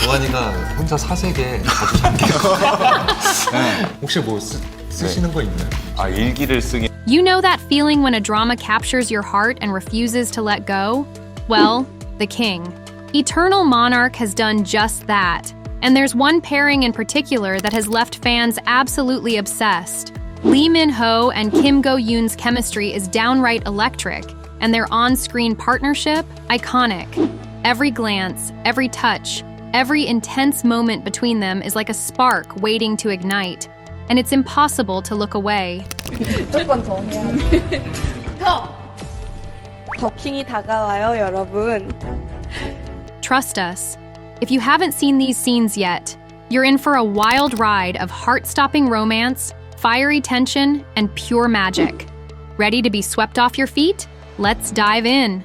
동환이가 혼자 사색에 자주 잠겨. 혹시 뭐 쓰시는 거 있나요? 아, 일기를 쓰기. You know that feeling when a drama captures your heart and refuses to let go? Well, the king. Eternal Monarch has done just that. And there's one pairing in particular that has left fans absolutely obsessed. Lee Min-ho and Kim Go-yoon's chemistry is downright electric, and their on-screen partnership, iconic. Every glance, every touch, every intense moment between them is like a spark waiting to ignite. And it's impossible to look away. 조금 더 해야 돼. 더 킹이 다가와요, 여러분. Trust us. If you haven't seen these scenes yet, you're in for a wild ride of heart-stopping romance, fiery tension, and pure magic. Ready to be swept off your feet? Let's dive in.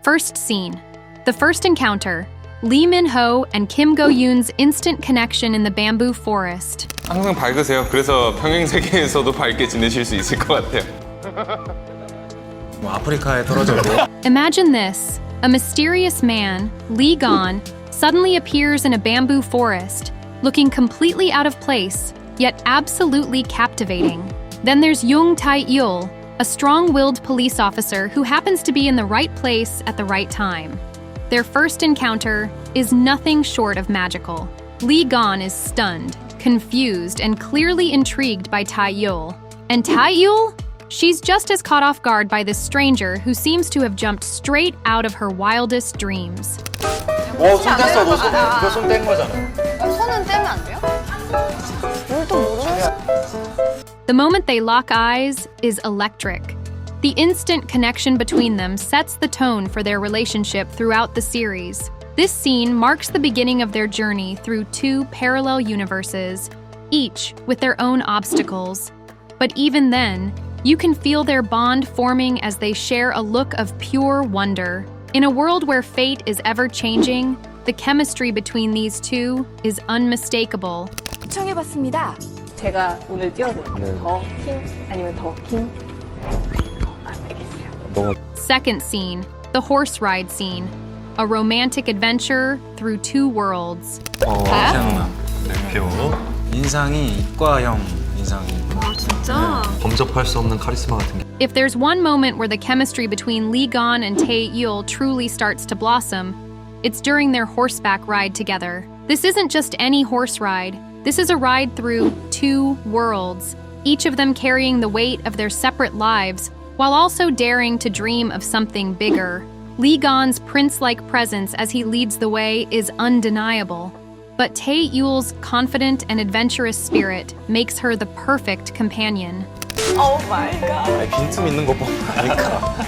First scene. The first encounter. Lee Min-ho and Kim Go-yoon's instant connection in the bamboo forest. 항상 밝으세요. 그래서 평행 세계에서도 밝게 지내실 수 있을 것 같아요. 뭐 아프리카에 떨어져도. Imagine this. A mysterious man, Lee Gon, suddenly appears in a bamboo forest, looking completely out of place, yet absolutely captivating. Then there's Young Tae-yul, a strong-willed police officer who happens to be in the right place at the right time. Their first encounter is nothing short of magical. Lee Gon is stunned, confused, and clearly intrigued by Tae-yul. And Tae-yul? She's just as caught off guard by this stranger who seems to have jumped straight out of her wildest dreams. 손 뗐어, 너 손 뗀 거잖아. 손은 떼면 안 돼요? 뭘또 모르겠어. The moment they lock eyes is electric. The instant connection between them sets the tone for their relationship throughout the series. This scene marks the beginning of their journey through two parallel universes, each with their own obstacles. But even then, you can feel their bond forming as they share a look of pure wonder. In a world where fate is ever-changing, the chemistry between these two is unmistakable. 시청해봤습니다. 제가 오늘 띄워드릴게요. 더 킹 아니면 더 킹? 알겠어요. Second scene, the horse ride scene. A romantic adventure through two worlds. 태어나. 표. 인상이 이과형 인상이. 진짜? 범접할 수 없는 카리스마 같은 게. If there's one moment where the chemistry between Lee Gon and Tae-yul truly starts to blossom, it's during their horseback ride together. This isn't just any horse ride. This is a ride through two worlds, each of them carrying the weight of their separate lives, while also daring to dream of something bigger. Lee Gon's prince-like presence as he leads the way is undeniable. But Tae-yul's confident and adventurous spirit makes her the perfect companion. 오 마이 갓. 빈틈 있는 거 보니까.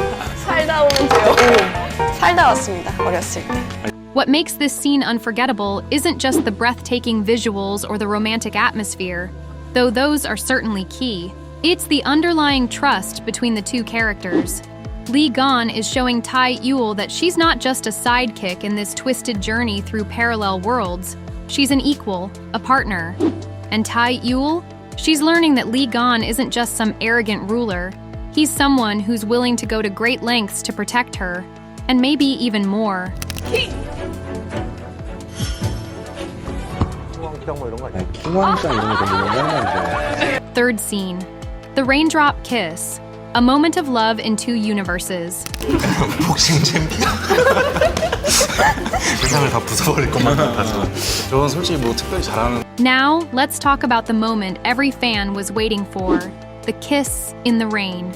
살다 오는 배우. 살다 왔습니다. 어렸을 때. What makes this scene unforgettable isn't just the breathtaking visuals or the romantic atmosphere, though those are certainly key. It's the underlying trust between the two characters. Lee Gon is showing Tae-yul that she's not just a sidekick in this twisted journey through parallel worlds. She's an equal, a partner. And Tae-yul? She's learning that Lee Gon isn't just some arrogant ruler. He's someone who's willing to go to great lengths to protect her, and maybe even more. Third scene, the raindrop kiss. A moment of love in two universes. 복싱 챔피언. 세상을 다 부숴버릴 것만 같아서. 저는 솔직히 뭐 특별히 잘하는. Now, let's talk about the moment every fan was waiting for. The kiss in the rain.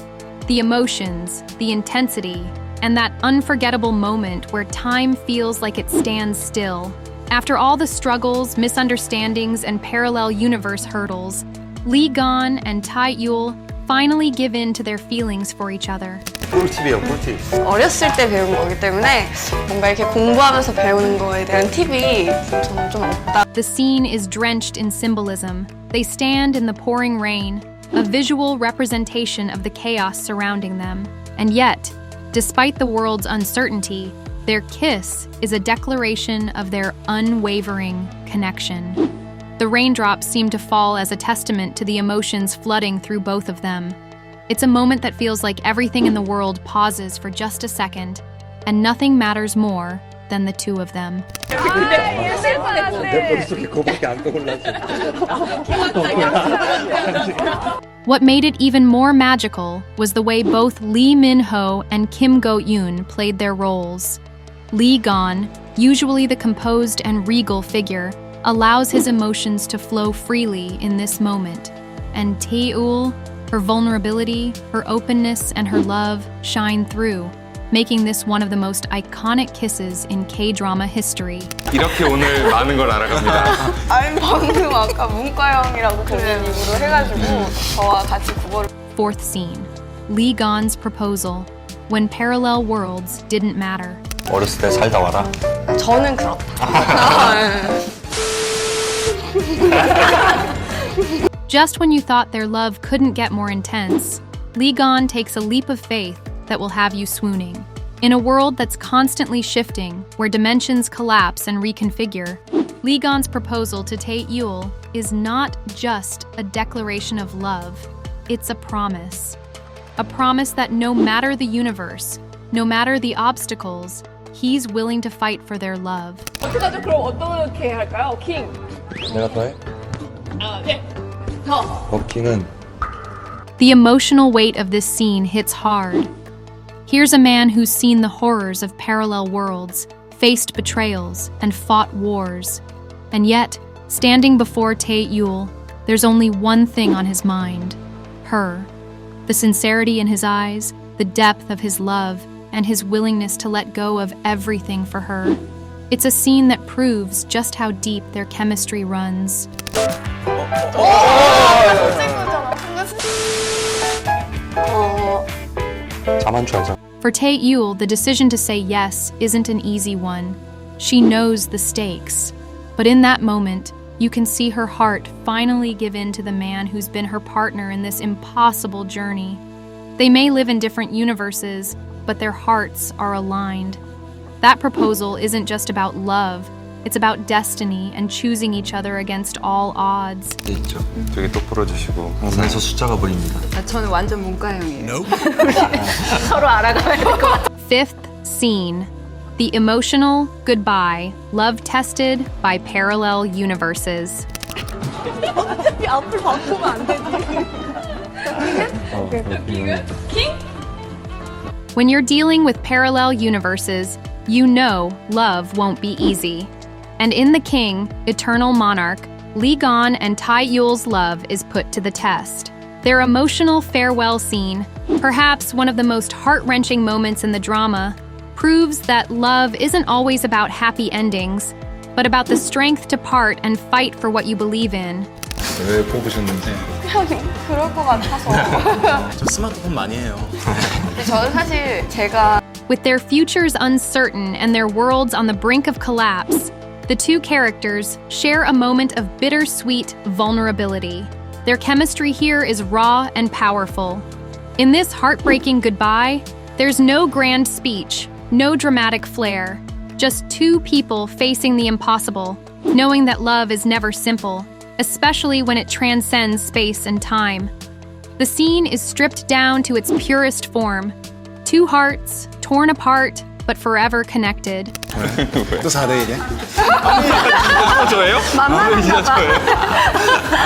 The emotions, the intensity, and that unforgettable moment where time feels like it stands still. After all the struggles, misunderstandings, and parallel universe hurdles, Lee Gon and Tae-yul finally give in to their feelings for each other. 꿀팁이에요, 꿀팁. 어렸을 때 배운 거기 때문에 뭔가 이렇게 공부하면서 배우는 거에 대한 팁이 저는 좀 없다. The scene is drenched in symbolism. They stand in the pouring rain, a visual representation of the chaos surrounding them. And yet, despite the world's uncertainty, their kiss is a declaration of their unwavering connection. The raindrops seem to fall as a testament to the emotions flooding through both of them. It's a moment that feels like everything in the world pauses for just a second, and nothing matters more than the two of them. What made it even more magical was the way both Lee Min-ho and Kim Go-eun played their roles. Lee Gon, usually the composed and regal figure, allows his emotions to flow freely in this moment. And Tae-ul, her vulnerability, her openness, and her love shine through, making this one of the most iconic kisses in K-drama history. 이렇게 오늘 많은 걸 알아갑니다. 아니 방금 아까 문과형이라고 고객님으로 해가지고 저와 같이 국어를. Fourth scene, Lee Gon's proposal, when parallel worlds didn't matter. 어렸을 때 살다 와라. 저는 그렇다. Just when you thought their love couldn't get more intense, Lee Gon takes a leap of faith that will have you swooning. In a world that's constantly shifting, where dimensions collapse and reconfigure, Lee Gon's proposal to Tae-ul is not just a declaration of love, it's a promise. A promise that no matter the universe, no matter the obstacles, he's willing to fight for their love. 어떡하죠? 그럼 어떻게 할까요? 킹. 내가 더 해? 네. 더. 버킹은 The emotional weight of this scene hits hard. Here's a man who's seen the horrors of parallel worlds, faced betrayals, and fought wars. And yet, standing before Tae-ul, there's only one thing on his mind: her. The sincerity in his eyes, the depth of his love, and his willingness to let go of everything for her. It's a scene that proves just how deep their chemistry runs. 자만추하자. For Tae-ul, the decision to say yes isn't an easy one. She knows the stakes. But in that moment, you can see her heart finally give in to the man who's been her partner in this impossible journey. They may live in different universes, but their hearts are aligned. That proposal isn't just about love, it's about destiny and choosing each other against all odds. 네, 있죠. 되게 똑부러 주시고 항상 눈에서 숫자가 보입니다. 저는 완전 문과형이에요. 서로 알아가야 될 것 같아요. Fifth scene. The emotional goodbye, love tested by parallel universes. 어차피 앞을 바꾸면 안 되지. When you're dealing with parallel universes, you know love won't be easy. And in The King, Eternal Monarch, Lee Gon and Tae-ul's love is put to the test. Their emotional farewell scene, perhaps one of the most heart-wrenching moments in the drama, proves that love isn't always about happy endings, but about the strength to part and fight for what you believe in. 왜 뽑으셨는지. 그럴 것 같아서. 저 스마트폰 많이 해요. 근데 저는 사실 제가 With their futures uncertain and their worlds on the brink of collapse, the two characters share a moment of bittersweet vulnerability. Their chemistry here is raw and powerful. In this heartbreaking goodbye, there's no grand speech, no dramatic flair, just two people facing the impossible, knowing that love is never simple, especially when it transcends space and time. The scene is stripped down to its purest form. Two hearts, torn apart, but forever connected. 또 4대 1이야? 저예요? 만만한가 봐.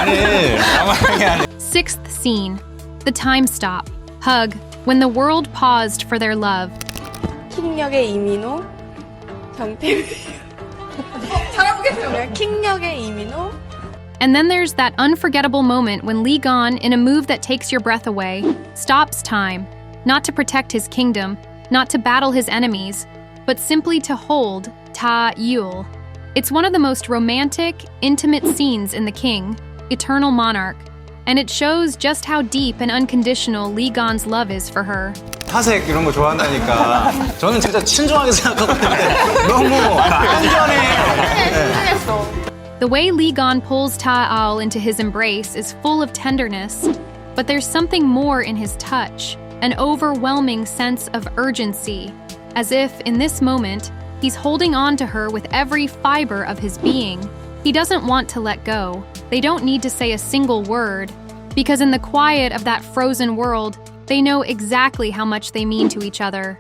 아니, 가만히 안 해. Sixth scene. The time stop. Hug. When the world paused for their love. 킹역의 이민호, 정태민. 잘해보겠어요. 킹역의 이민호. And then there's that unforgettable moment when Lee Gon, in a move that takes your breath away, stops time, not to protect his kingdom, not to battle his enemies, but simply to hold Tae-ul. It's one of the most romantic, intimate scenes in The King, Eternal Monarch, and it shows just how deep and unconditional Lee Gon's love is for her. 화색 이런 거 좋아한다니까. 저는 진짜 친절하게 생각하고 있는데 너무 안전해. The way Lee Gon pulls Tae-ul into his embrace is full of tenderness, but there's something more in his touch, an overwhelming sense of urgency, as if, in this moment, he's holding on to her with every fiber of his being. He doesn't want to let go. They don't need to say a single word, because in the quiet of that frozen world, they know exactly how much they mean to each other.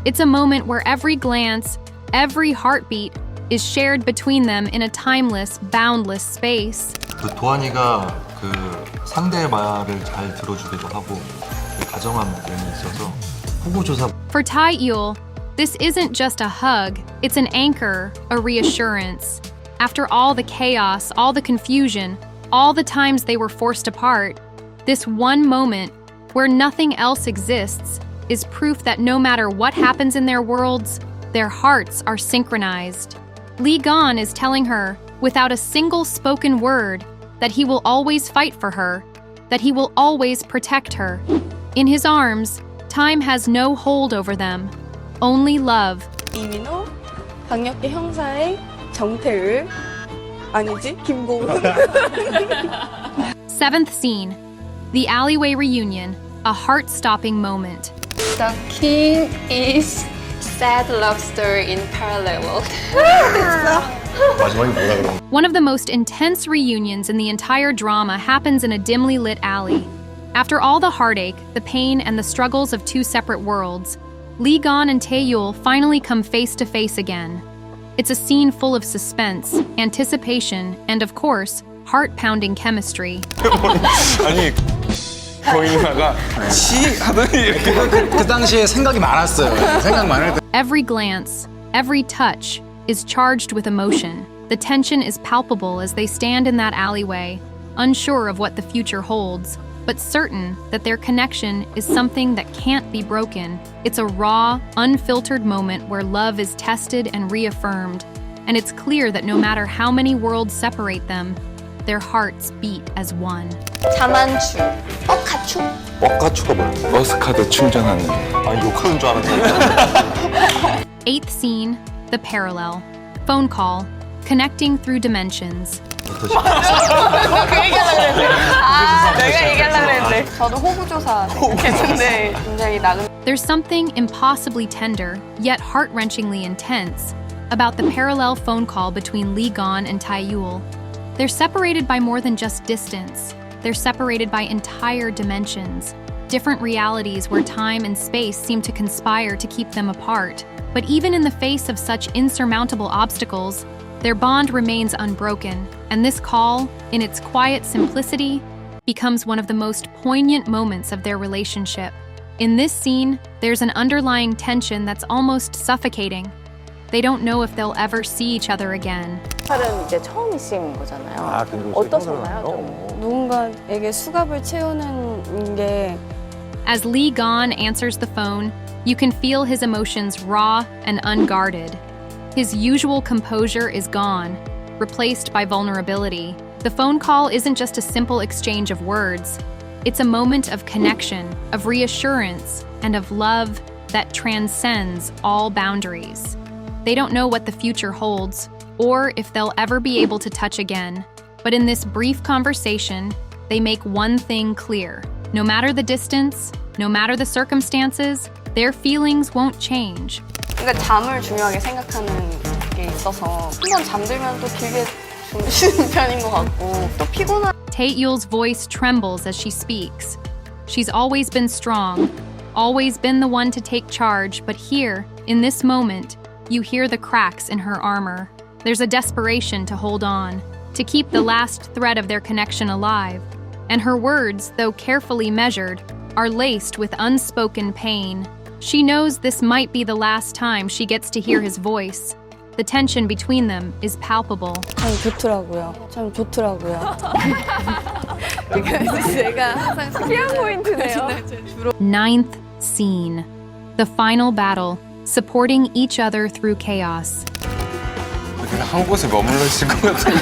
It's a moment where every glance, Every heartbeat is shared between them in a timeless, boundless space. 그 도안이가 그 상대의 말을 잘 들어주기도 하고 다정한 면이 있어서 호구조사. For Tae-yul, this isn't just a hug, it's an anchor, a reassurance. After all the chaos, all the confusion, all the times they were forced apart, this one moment where nothing else exists is proof that no matter what happens in their worlds, their hearts are synchronized. Lee Gon is telling her, without a single spoken word, that he will always fight for her, that he will always protect her. In his arms, time has no hold over them, only love. 이민호, 강력계 형사의 정태을, 아니지? 김고은. Seventh scene, the alleyway reunion, a heart-stopping moment. The king is sad love story in parallel world. 마지막에 뭐라 그러고. One of the most intense reunions in the entire drama happens in a dimly lit alley. After all the heartache, the pain, and the struggles of two separate worlds, Lee Gon and Tae-yul finally come face to face again. It's a scene full of suspense, anticipation, and of course, heart-pounding chemistry. 아니 거의 누나가 치 하더니 이렇게 그 당시에 생각이 많았어요. 생각 많을 때. Every glance, every touch is charged with emotion. The tension is palpable as they stand in that alleyway, unsure of what the future holds, but certain that their connection is something that can't be broken. It's a raw, unfiltered moment where love is tested and reaffirmed, and it's clear that no matter how many worlds separate them, their hearts beat as one. 자만추, 가추. 뻑가추가 뭐야? 버스카드 충전하는. 아 욕하는 줄 알았네. Eighth scene, the parallel. Phone call, connecting through dimensions. 내가 얘기하려고 했는데. 저도 호구조사 생각했는데 굉장히 나름. There's something impossibly tender, yet heart-wrenchingly intense, about the parallel phone call between Lee Gon and Tae-yul. They're separated by more than just distance. They're separated by entire dimensions, different realities where time and space seem to conspire to keep them apart. But even in the face of such insurmountable obstacles, their bond remains unbroken, and this call, in its quiet simplicity, becomes one of the most poignant moments of their relationship. In this scene, there's an underlying tension that's almost suffocating. They don't know if they'll ever see each other again. 팔은 이제 처음이신 거잖아요. 아, 근데 어떠셨나요? 좀? 누군가에게 수갑을 채우는 게 As Lee Gon answers the phone, you can feel his emotions raw and unguarded. His usual composure is gone, replaced by vulnerability. The phone call isn't just a simple exchange of words. It's a moment of connection, of reassurance, and of love that transcends all boundaries. They don't know what the future holds, or if they'll ever be able to touch again. But in this brief conversation, they make one thing clear. No matter the distance, no matter the circumstances, their feelings won't change. 그러니까 잠을 중요하게 생각하는 게 있어서 한번 잠들면 또 길게 주무시는 편인 것 같고 또 피곤한 Tae-yul's voice trembles as she speaks. She's always been strong, always been the one to take charge, but here, in this moment, you hear the cracks in her armor. There's a desperation to hold on, to keep the last thread of their connection alive. And her words, though carefully measured, are laced with unspoken pain. She knows this might be the last time she gets to hear his voice. The tension between them is palpable. 참 좋더라고요. 참 좋더라고요. 제가 항상 피한 포인트네요. Ninth scene. The final battle, supporting each other through chaos. 그냥 한 곳에 머물러 있을 것 같아요.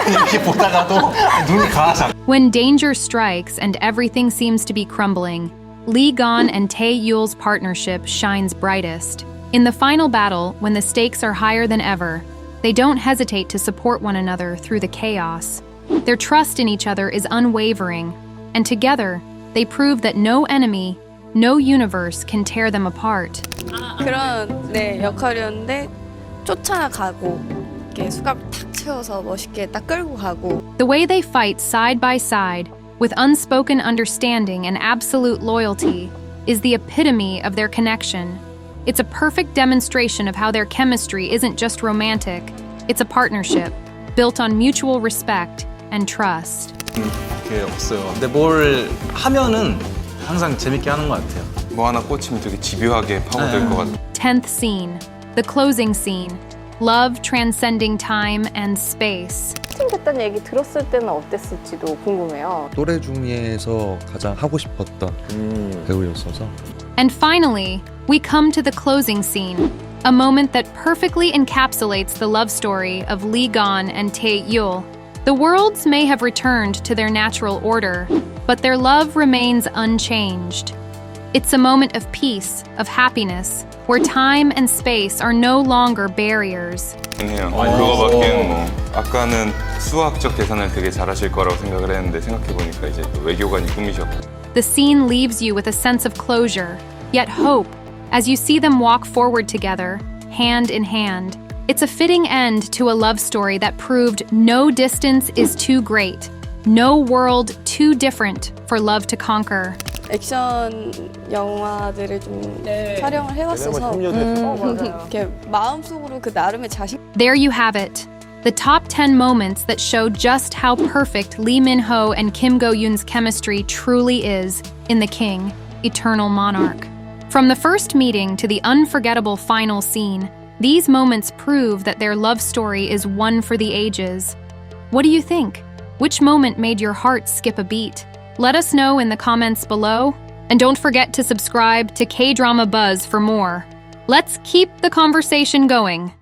이렇게 보다가도 눈이 가서. When danger strikes and everything seems to be crumbling, Lee Gon and Tae-yul's partnership shines brightest. In the final battle, when the stakes are higher than ever, they don't hesitate to support one another through the chaos. Their trust in each other is unwavering, and together, they prove that no enemy, no universe can tear them apart. 그런 역할이었는데 쫓아가고 이렇게 수갑 탁 채워서 멋있게 딱 끌고 가고 The way they fight side by side, with unspoken understanding and absolute loyalty, is the epitome of their connection. It's a perfect demonstration of how their chemistry isn't just romantic, it's a partnership built on mutual respect and trust. 그게 없어요. 근데 뭘 하면은 항상 재밌게 하는 것 같아요. 뭐 하나 꽂히면 되게 집요하게 파고들 것 같아요. 10th scene, the closing scene. Love transcending time and space. 캐스팅됐다는 얘기 들었을 때는 어땠을지도 궁금해요. 또래 중에서 가장 하고 싶었던 배우였어서 And finally, we come to the closing scene, a moment that perfectly encapsulates the love story of Lee Gon and Tae-yul. The worlds may have returned to their natural order, but their love remains unchanged. It's a moment of peace, of happiness, where time and space are no longer barriers. 해요. 그거밖에는 뭐 아까는 수학적 계산을 되게 잘하실 거라고 생각을 했는데 생각해보니까 이제 또 외교관이 꿈이셨고. The scene leaves you with a sense of closure, yet hope, as you see them walk forward together, hand in hand. It's a fitting end to a love story that proved no distance is too great, no world too different for love to conquer. 액션 영화들을 좀 촬영을 해봤어서 이렇게 마음속으로 그 나름의 자신. There you have it, the top 10 moments that show just how perfect Lee Min-ho and Kim Go-eun's chemistry truly is in The King, Eternal Monarch. From the first meeting to the unforgettable final scene, these moments prove that their love story is one for the ages. What do you think? Which moment made your heart skip a beat? Let us know in the comments below, and don't forget to subscribe to K-Drama Buzz for more. Let's keep the conversation going.